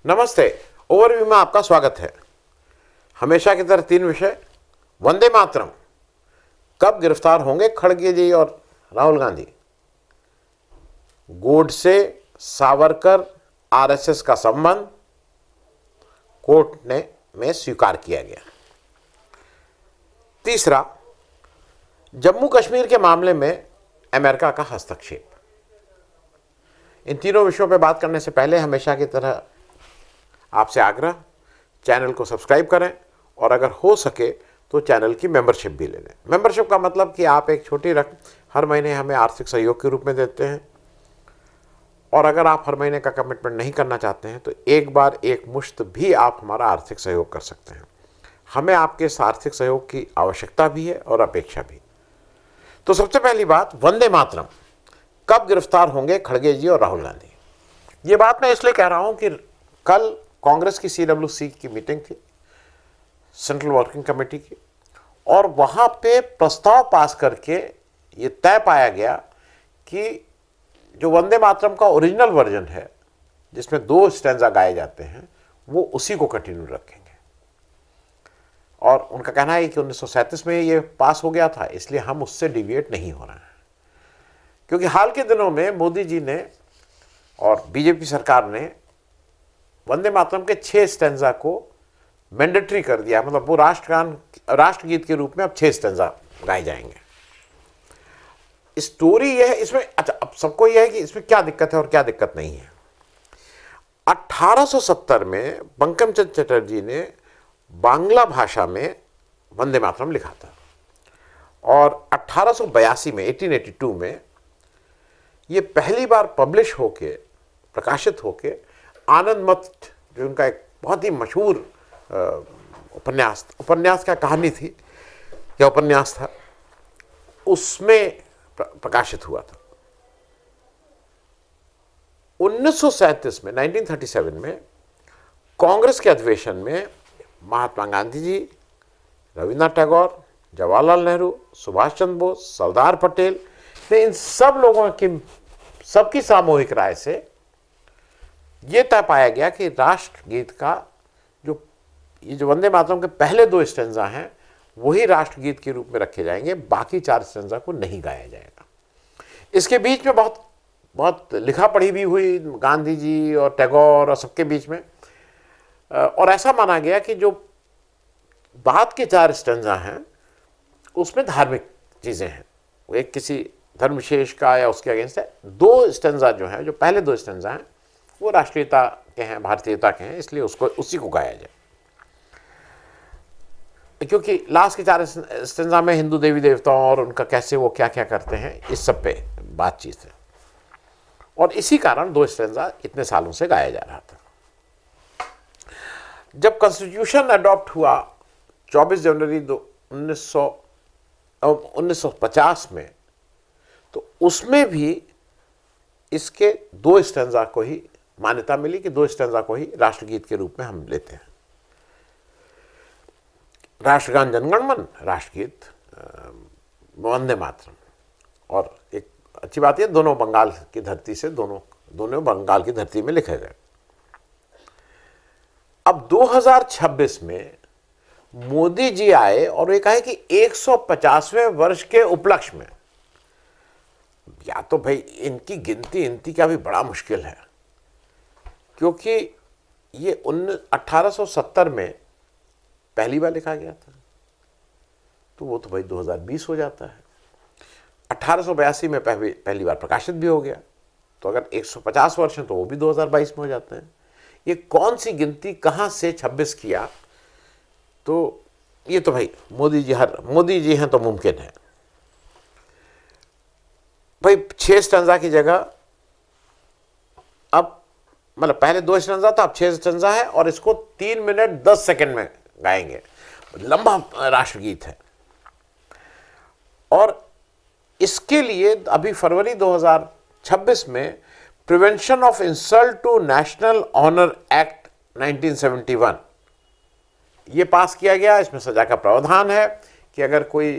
नमस्ते। ओवरव्यू में आपका स्वागत है। हमेशा की तरह 3 विषय। वंदे मातरम, कब गिरफ्तार होंगे खड़गे जी और राहुल गांधी। गोडसे सावरकर आरएसएस का संबंध कोर्ट ने में स्वीकार किया गया। तीसरा, जम्मू कश्मीर के मामले में अमेरिका का हस्तक्षेप। इन तीनों विषयों पर बात करने से पहले हमेशा की तरह आपसे आग्रह, चैनल को सब्सक्राइब करें और अगर हो सके तो चैनल की मेंबरशिप भी ले लें। मेंबरशिप का मतलब कि आप एक छोटी रकम हर महीने हमें आर्थिक सहयोग के रूप में देते हैं, और अगर आप हर महीने का कमिटमेंट नहीं करना चाहते हैं तो एक बार एक मुश्त भी आप हमारा आर्थिक सहयोग कर सकते हैं। हमें आपके इस आर्थिक सहयोग की आवश्यकता भी है और अपेक्षा भी। तो सबसे पहली बात, वंदे मातरम, कब गिरफ्तार होंगे खड़गे जी और राहुल गांधी। ये बात मैं इसलिए कह रहा हूं कि कल कांग्रेस की CWC की मीटिंग थी, सेंट्रल वर्किंग कमेटी की, और वहां पे प्रस्ताव पास करके ये तय पाया गया कि जो वंदे मातरम का ओरिजिनल वर्जन है, जिसमें 2 स्टैंजा गाए जाते हैं, वो उसी को कंटिन्यू रखेंगे। और उनका कहना है कि 1937 में ये पास हो गया था, इसलिए हम उससे डिविएट नहीं हो रहे हैं। क्योंकि हाल के दिनों में मोदी जी ने और बीजेपी सरकार ने वंदे मातरम के 6 स्टैंजा को मैंडेटरी कर दिया, मतलब वो राष्ट्रगीत के रूप में अब 6 स्टैंजा गाए जाएंगे। स्टोरी यह है इसमें, अच्छा अब सबको यह है कि इसमें क्या दिक्कत है और क्या दिक्कत नहीं है। 1870 में बंकिम चंद्र चटर्जी ने बांग्ला भाषा में वंदे मातरम लिखा था, और 1882 में 1882 में ये पहली बार पब्लिश होके, प्रकाशित होके आनंद मठ, जो उनका एक बहुत ही मशहूर उपन्यास क्या कहानी थी या उपन्यास था, उसमें प्रकाशित हुआ था। 1937 में 1937 में कांग्रेस के अधिवेशन में महात्मा गांधी जी, रविन्द्रनाथ टैगोर, जवाहरलाल नेहरू, सुभाष चंद्र बोस, सरदार पटेल ने, इन सब लोगों की सबकी सामूहिक राय से ये तय पाया गया कि राष्ट्रगीत का जो वंदे मातरम के पहले 2 स्टैंजा हैं वही राष्ट्रगीत के रूप में रखे जाएंगे, बाकी 4 स्टैंजा को नहीं गाया जाएगा। इसके बीच में बहुत लिखा पढ़ी भी हुई गांधी जी और टैगोर और सबके बीच में, और ऐसा माना गया कि जो बाद के 4 स्टैंजा हैं उसमें धार्मिक चीज़ें हैं, वो एक किसी धर्म विशेष का या उसके अगेंस्ट है। 2 स्टैंजा जो हैं, जो पहले 2 स्टैंजा हैं, वो राष्ट्रीयता के हैं, भारतीयता के हैं, इसलिए उसी को गाया जाए। क्योंकि लास्ट के 4 स्टैंजा में हिंदू देवी देवताओं और उनका कैसे वो क्या क्या करते हैं, इस सब पे बातचीत है, और इसी कारण 2 स्टैंजा इतने सालों से गाया जा रहा था। जब कॉन्स्टिट्यूशन अडॉप्ट हुआ 24 जनवरी 1950 में, तो उसमें भी इसके 2 स्टैंजा को ही मान्यता मिली कि 2 स्टैंजा को ही राष्ट्रगीत के रूप में हम लेते हैं। राष्ट्रगान जनगण मन, राष्ट्रगीत वंदे मातरम। और एक अच्छी बात है, दोनों बंगाल की धरती से, दोनों बंगाल की धरती में लिखे गए। अब 2026 में मोदी जी आए और ये कहे कि 150वें वर्ष के उपलक्ष्य में, या तो भाई इनकी गिनती का भी बड़ा मुश्किल है, क्योंकि ये 1870 में पहली बार लिखा गया था, तो वो तो भाई 2020 हो जाता है। 1882 में पहली बार प्रकाशित भी हो गया, तो अगर 150 वर्ष हैं तो वो भी 2022 में हो जाते हैं। ये कौन सी गिनती कहाँ से 26 किया, तो ये तो भाई मोदी जी हैं तो मुमकिन है। भाई 6 स्टैंजा की जगह अब, मतलब पहले 2 स्टैंजा था, अब 6 स्टैंजा है, और इसको 3 मिनट 10 सेकंड में गाएंगे। लंबा राष्ट्रगीत है, और इसके लिए अभी फरवरी 2026 में prevention of insult to national honour act 1971 ये पास किया गया। इसमें सजा का प्रावधान है कि अगर कोई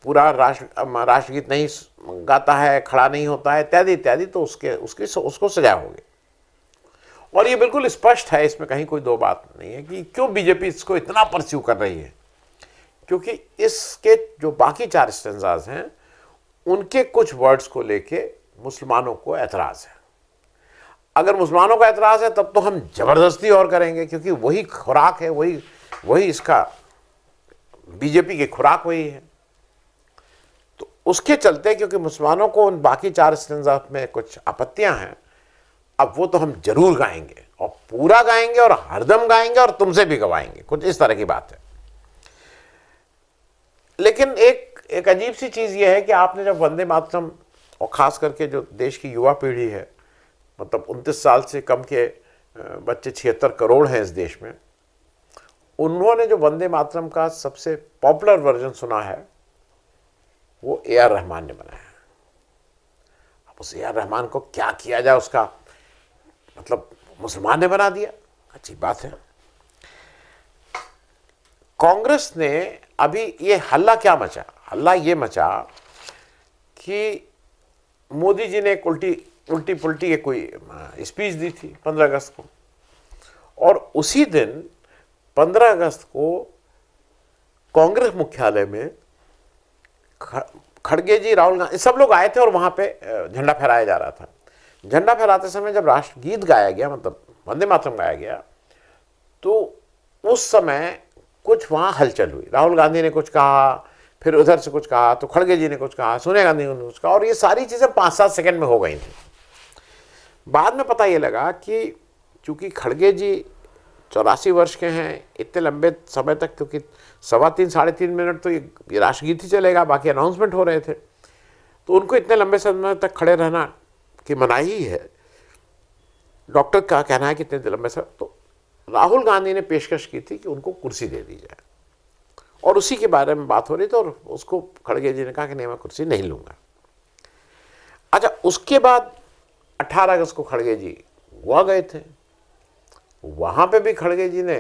पूरा राष्ट्रगीत नहीं गाता है, खड़ा नहीं होता है, इत्यादि इत्यादि, तो उसको सजा होगी। और ये बिल्कुल स्पष्ट है, इसमें कहीं कोई दो बात नहीं है कि क्यों बीजेपी इसको इतना परस्यू कर रही है। क्योंकि इसके जो बाकी 4 स्टेंजाज हैं उनके कुछ वर्ड्स को लेके मुसलमानों को एतराज है। अगर मुसलमानों का एतराज है तब तो हम जबरदस्ती और करेंगे, क्योंकि वही खुराक है, वही इसका बीजेपी की खुराक वही है। तो उसके चलते, क्योंकि मुसलमानों को उन बाकी 4 स्टेंजाज में कुछ आपत्तियां हैं, अब वो तो हम जरूर गाएंगे और पूरा गाएंगे और हरदम गाएंगे और तुमसे भी गवाएंगे, कुछ इस तरह की बात है। लेकिन एक अजीब सी चीज ये है कि आपने जब वंदे मातरम, और खास करके जो देश की युवा पीढ़ी है, मतलब 29 साल से कम के बच्चे 76 करोड़ हैं इस देश में, उन्होंने जो वंदे मातरम का सबसे पॉपुलर वर्जन सुना है वो ए.आर. रहमान ने बनाया। अब उस ए.आर. रहमान को क्या किया जाए, उसका मतलब मुसलमान ने बना दिया, अच्छी बात है। कांग्रेस ने अभी ये हल्ला क्या मचा, हल्ला ये मचा कि मोदी जी ने एक उल्टी पुल्टी एक कोई स्पीच दी थी 15 अगस्त को, और उसी दिन 15 अगस्त को कांग्रेस मुख्यालय में खड़गे जी, राहुल गांधी, सब लोग आए थे और वहां पे झंडा फहराया जा रहा था। झंडा फहराते समय जब राष्ट्रगीत गाया गया, मतलब वंदे मातरम गाया गया, तो उस समय कुछ वहां हलचल हुई। राहुल गांधी ने कुछ कहा, फिर उधर से कुछ कहा, तो खड़गे जी ने कुछ कहा, सोनिया गांधी ने कुछ कहा, और ये सारी चीजें 5-7 सेकंड में हो गई थी। बाद में पता ये लगा कि चूंकि खड़गे जी 84 वर्ष के हैं, इतने लंबे समय तक, क्योंकि 3.25 साढ़े 3 मिनट तो ये राष्ट्रगीत ही चलेगा, बाकी अनाउंसमेंट हो रहे थे, तो उनको इतने लंबे समय तक खड़े रहना की मनाही ही है। डॉक्टर का कहना है कि इतने लंबे समय, तो राहुल गांधी ने पेशकश की थी कि उनको कुर्सी दे दी जाए, और उसी के बारे में बात हो रही थी, और उसको खड़गे जी ने कहा कि नहीं, मैं कुर्सी नहीं लूंगा। अच्छा, उसके बाद 18 अगस्त को खड़गे जी गोवा गए थे, वहां पे भी खड़गे जी ने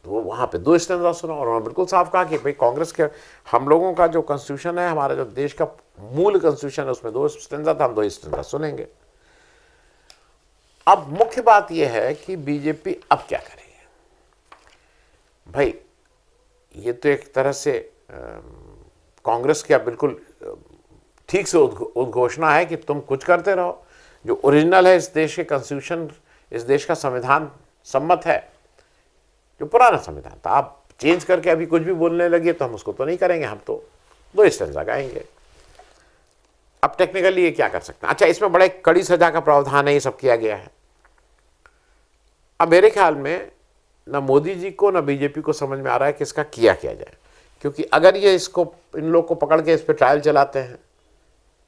तो वहां पे 2 स्टैंजा सुना, और उन्होंने बिल्कुल साफ कहा कि भाई कांग्रेस के, हम लोगों का जो कॉन्स्टिट्यूशन है, हमारा जो देश का मूल कॉन्स्टिट्यूशन है, उसमें 2 स्टैंजा था, हम 2 स्टैंजा सुनेंगे। अब मुख्य बात यह है कि बीजेपी अब क्या करेगी। भाई ये तो एक तरह से कांग्रेस की बिल्कुल ठीक से उद्घोषणा है कि तुम कुछ करते रहो, जो ओरिजिनल है इस देश के कॉन्स्टिट्यूशन, इस देश का संविधान सम्मत है, जो पुराना संविधान था, आप चेंज करके अभी कुछ भी बोलने लगे तो हम उसको तो नहीं करेंगे, हम तो 2 स्टैंजा गाएंगे। अब टेक्निकली ये क्या कर सकते हैं। अच्छा, इसमें बड़े कड़ी सजा का प्रावधान है, ये सब किया गया है। अब मेरे ख्याल में न मोदी जी को न बीजेपी को समझ में आ रहा है कि इसका किया जाए, क्योंकि अगर ये इसको, इन लोग को पकड़ के इस पर ट्रायल चलाते हैं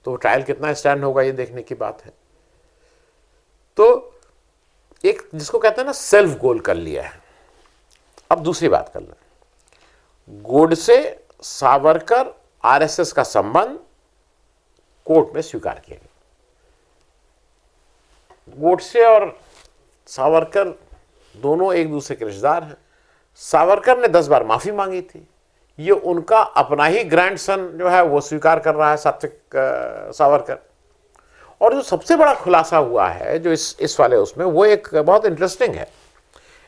तो ट्रायल कितना स्टैंड होगा ये देखने की बात है। तो एक जिसको कहते हैं ना सेल्फ गोल कर लिया है। अब दूसरी बात कर लें, गोडसे सावरकर आरएसएस का संबंध कोर्ट में स्वीकार किया गया। गोडसे और सावरकर दोनों एक दूसरे के रिश्तेदार हैं। सावरकर ने 10 बार माफी मांगी थी, ये उनका अपना ही ग्रैंडसन जो है वो स्वीकार कर रहा है, सात्विक सावरकर। और जो सबसे बड़ा खुलासा हुआ है जो इस वाले उसमें, वो एक बहुत इंटरेस्टिंग है।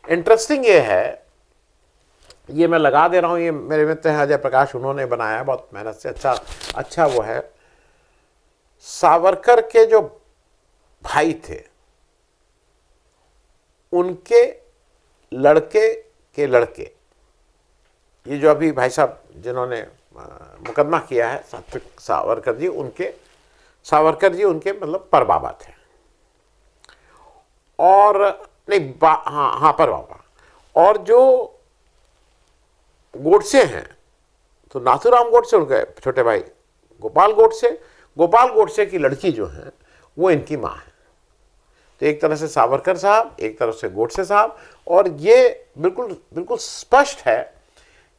इंटरेस्टिंग ये है, ये मैं लगा दे रहा हूँ, ये मेरे मित्र हैं अजय प्रकाश, उन्होंने बनाया बहुत मेहनत से, अच्छा वो है। सावरकर के जो भाई थे, उनके लड़के के लड़के, ये जो अभी भाई साहब जिन्होंने मुकदमा किया है, सात्विक सावरकर जी, उनके मतलब परबाबा थे, और नहीं हाँ परबाबा। और जो गोडसे हैं, तो नाथूराम गोडसे उनके छोटे भाई गोपाल गोडसे की लड़की जो है वो इनकी माँ है। तो एक तरह से सावरकर साहब, एक तरफ से गोडसे साहब, और ये बिल्कुल स्पष्ट है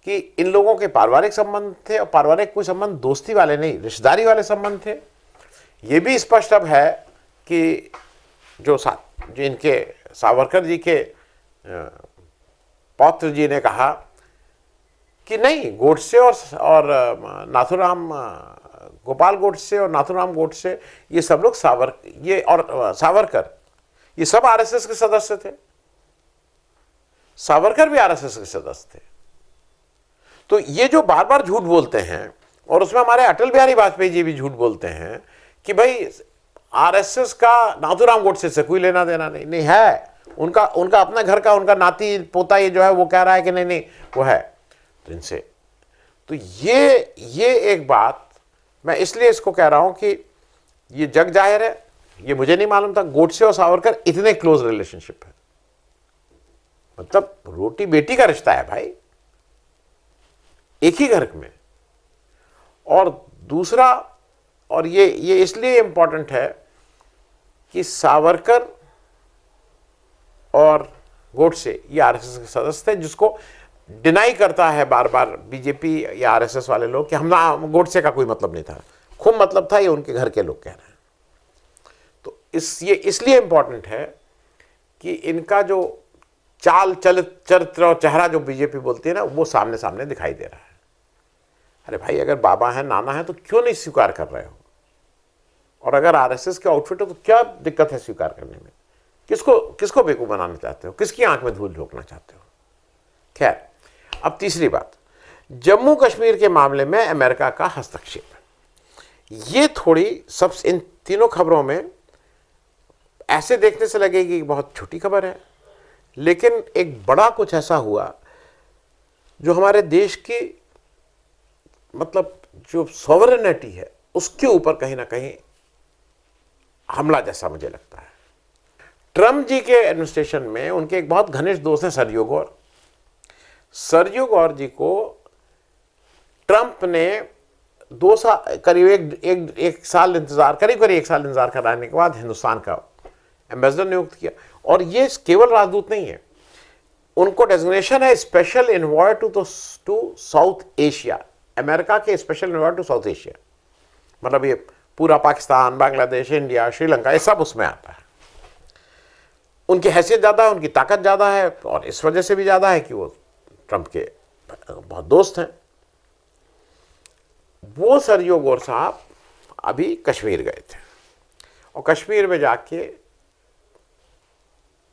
कि इन लोगों के पारिवारिक संबंध थे, और पारिवारिक कोई संबंध दोस्ती वाले नहीं, रिश्तेदारी वाले संबंध थे। ये भी स्पष्ट अब है कि जो इनके सावरकर जी के पौत्र जी ने कहा कि नहीं, गोडसे और नाथूराम, गोपाल गोडसे और नाथूराम गोडसे, ये सब लोग सावरकर, ये सब आरएसएस के सदस्य थे, सावरकर भी आरएसएस के सदस्य थे। तो ये जो बार बार झूठ बोलते हैं, और उसमें हमारे अटल बिहारी वाजपेयी जी भी झूठ बोलते हैं कि भाई आरएसएस का नाथूराम गोडसे से कोई लेना देना नहीं है, उनका अपना घर का, उनका नाती पोता ये जो है वो कह रहा है कि नहीं नहीं वो है। तो इनसे तो ये एक बात मैं इसलिए इसको कह रहा हूं कि ये जग जाहिर है, ये मुझे नहीं मालूम था गोडसे और सावरकर इतने क्लोज रिलेशनशिप है, मतलब रोटी बेटी का रिश्ता है भाई, एक ही घर में। और दूसरा, और ये इसलिए इंपॉर्टेंट है कि सावरकर और गोडसे ये आरएसएस के सदस्य थे, जिसको डिनाई करता है बार बार बीजेपी या आरएसएस वाले लोग कि हम गोडसे का कोई मतलब नहीं था, खूब मतलब था, ये उनके घर के लोग कह रहे हैं। तो ये इसलिए इंपॉर्टेंट है कि इनका जो चाल चरित्र और चेहरा जो बीजेपी बोलती है ना, वो सामने सामने दिखाई दे रहा है। अरे भाई, अगर बाबा है, नाना है, तो क्यों नहीं स्वीकार कर रहे हो? और अगर आरएसएस के आउटफिट हो तो क्या दिक्कत है स्वीकार करने में? किसको बेवकूफ बनाना चाहते हो? किसकी आंख में धूल झोंकना चाहते हो? खैर, अब तीसरी बात, जम्मू कश्मीर के मामले में अमेरिका का हस्तक्षेप। ये थोड़ी सब इन तीनों खबरों में ऐसे देखने से लगेगी कि बहुत छोटी खबर है, लेकिन एक बड़ा कुछ ऐसा हुआ जो हमारे देश की मतलब जो सॉवरेनिटी है उसके ऊपर कहीं ना कहीं हमला जैसा मुझे लगता है। ट्रम्प जी के एडमिनिस्ट्रेशन में उनके एक बहुत घनिष्ठ दोस्त हैं सरयू गौर। सरयू गौर जी को ट्रंप ने 2 साल करीब एक साल इंतजार करीब एक साल इंतजार कराने के बाद हिंदुस्तान का एम्बेसडर नियुक्त किया। और ये केवल राजदूत नहीं है, उनको डेजिग्नेशन है special envoy to South Asia, America के special envoy to South Asia, मतलब ये पूरा पाकिस्तान, बांग्लादेश, इंडिया, श्रीलंका, ये सब उसमें आता है। उनकी हैसियत ज़्यादा है, उनकी ताकत ज़्यादा है, और इस वजह से भी ज़्यादा है कि वो ट्रंप के बहुत दोस्त हैं। वो सरयू गौर साहब अभी कश्मीर गए थे, और कश्मीर में जाके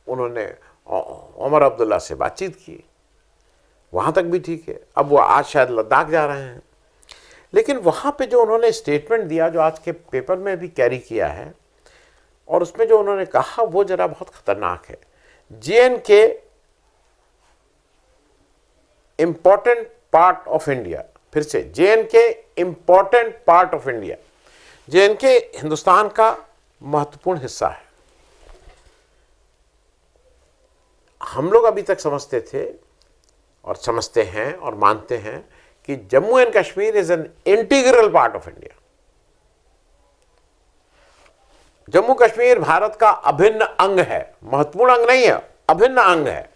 उन्होंने उमर अब्दुल्ला से बातचीत की, वहाँ तक भी ठीक है। अब वो आज शायद लद्दाख जा रहे हैं, लेकिन वहाँ पे जो उन्होंने स्टेटमेंट दिया, जो आज के पेपर में भी कैरी किया है, और उसमें जो उन्होंने कहा वो जरा बहुत खतरनाक है। JNK important part of India, फिर से JNK important part of India. JNK Hindustan का महत्वपूर्ण हिस्सा है। हम लोग अभी तक समझते थे और समझते हैं और मानते हैं कि Jammu and Kashmir is an integral part of India. Jammu Kashmir Bharat का अभिन्न अंग है, महत्वपूर्ण अंग नहीं है, अभिन्न अंग है।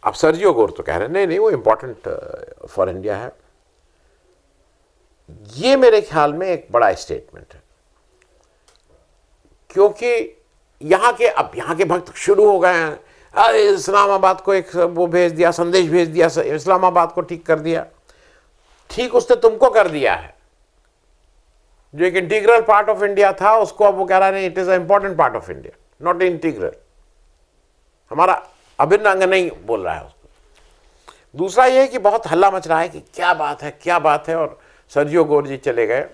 अब सरयू गौर तो कह रहे हैं नहीं नहीं वो इंपॉर्टेंट फॉर इंडिया है। ये मेरे ख्याल में एक बड़ा स्टेटमेंट है, क्योंकि यहां के भक्त शुरू हो गए हैं, अरे इस्लामाबाद को एक वो भेज दिया, संदेश भेज दिया, इस्लामाबाद को ठीक कर दिया। ठीक उसने तुमको कर दिया है, जो एक इंटीग्रल पार्ट ऑफ इंडिया था उसको अब वो कह रहा है it is a important part of India, not integral, हमारा अभिन्न अंग नहीं बोल रहा है उसको। दूसरा ये कि बहुत हल्ला मच रहा है कि क्या बात है, और सरयू गौर जी चले गए।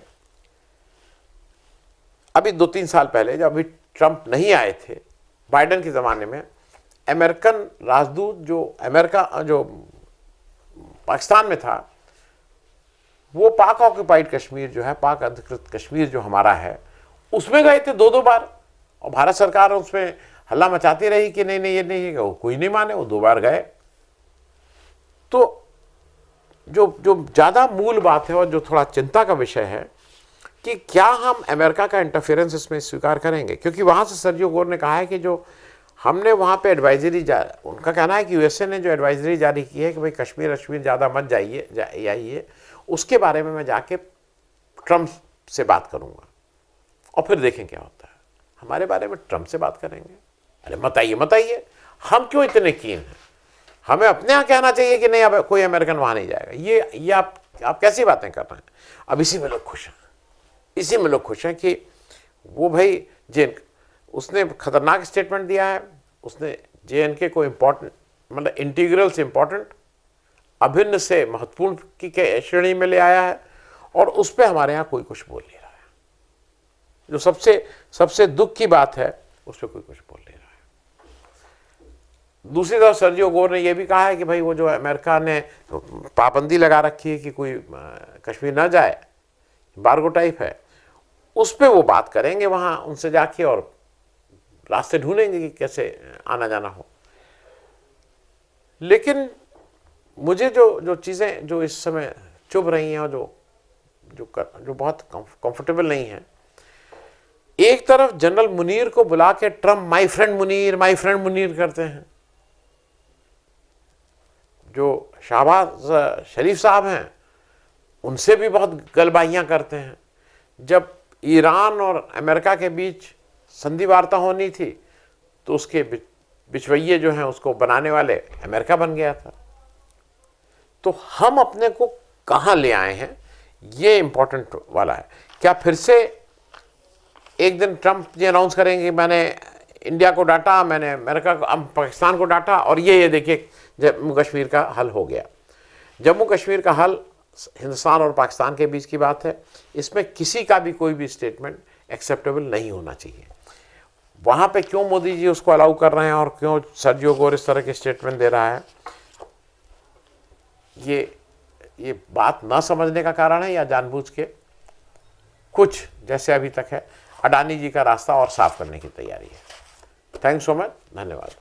अभी 2-3 साल पहले जब अभी ट्रंप नहीं आए थे, बाइडेन के ज़माने में अमेरिकन राजदूत जो पाकिस्तान में था, वो पाक ऑक्यूपाइड कश्मीर जो है, पाक अधिकृत कश्मीर जो हमारा है, उसमें गए थे 2-2 बार, और भारत सरकार उसमें हल्ला मचाती रही कि नहीं ये नहीं, वो कोई नहीं माने, वो 2 बार गए। तो जो ज़्यादा मूल बात है और जो थोड़ा चिंता का विषय है कि क्या हम अमेरिका का इंटरफेरेंस इसमें स्वीकार करेंगे, क्योंकि वहाँ से सरयू गौर ने कहा है कि जो हमने वहाँ पे एडवाइजरी उनका कहना है कि यूएसए ने जो एडवाइजरी जारी की है कि भाई कश्मीर ज़्यादा मत जाइए, उसके बारे में मैं जाके ट्रंप से बात करूँगा और फिर देखें क्या होता है। हमारे बारे में ट्रंप से बात करेंगे? अरे मत आइए, हम क्यों इतने कीन हैं? हमें अपने यहाँ कहना चाहिए कि नहीं अब कोई अमेरिकन वहाँ नहीं जाएगा। ये आप कैसी बातें कर रहे हैं? अब इसी में लोग खुश हैं कि वो भाई उसने खतरनाक स्टेटमेंट दिया है। उसने JNK को इम्पोर्टेंट, मतलब इंटीग्रल से इम्पोर्टेंट, अभिन्न से महत्वपूर्ण की श्रेणी में ले आया है, और उस पर हमारे यहाँ कोई कुछ बोल नहीं रहा है। जो सबसे दुख की बात है, उस पर कोई कुछ बोल नहीं रहा है। दूसरी तरफ सर्जियो गोर ने यह भी कहा है कि भाई वो जो अमेरिका ने पाबंदी लगा रखी है कि कोई कश्मीर ना जाए, एम्बार्गो टाइप है, उस पर वो बात करेंगे वहाँ उनसे जाके, और रास्ते ढूंढेंगे कि कैसे आना जाना हो। लेकिन मुझे जो चीज़ें जो इस समय चुभ रही हैं और जो बहुत कंफर्टेबल नहीं है, एक तरफ जनरल मुनीर को बुला के ट्रम्प माय फ्रेंड मुनीर करते हैं। जो शहबाज शरीफ साहब हैं, उनसे भी बहुत गलबाहियां करते हैं। जब ईरान और अमेरिका के बीच संधि वार्ता होनी थी, तो उसके बिचवैये जो हैं उसको बनाने वाले अमेरिका बन गया था। तो हम अपने को कहाँ ले आए हैं, ये इंपॉर्टेंट वाला है। क्या फिर से एक दिन ट्रंप जी अनाउंस करेंगे मैंने इंडिया को डांटा, मैंने अमेरिका को, पाकिस्तान को डांटा, और ये देखिए जम्मू कश्मीर का हल हो गया। जम्मू कश्मीर का हल हिंदुस्तान और पाकिस्तान के बीच की बात है। इसमें किसी का भी कोई भी स्टेटमेंट एक्सेप्टेबल नहीं होना चाहिए। वहाँ पे क्यों मोदी जी उसको अलाउ कर रहे हैं और क्यों सर्जियो गोर इस तरह के स्टेटमेंट दे रहा है, ये बात ना समझने का कारण है, या जानबूझ के कुछ जैसे अभी तक है अडानी जी का रास्ता और साफ करने की तैयारी है। थैंक्स सो मच, धन्यवाद।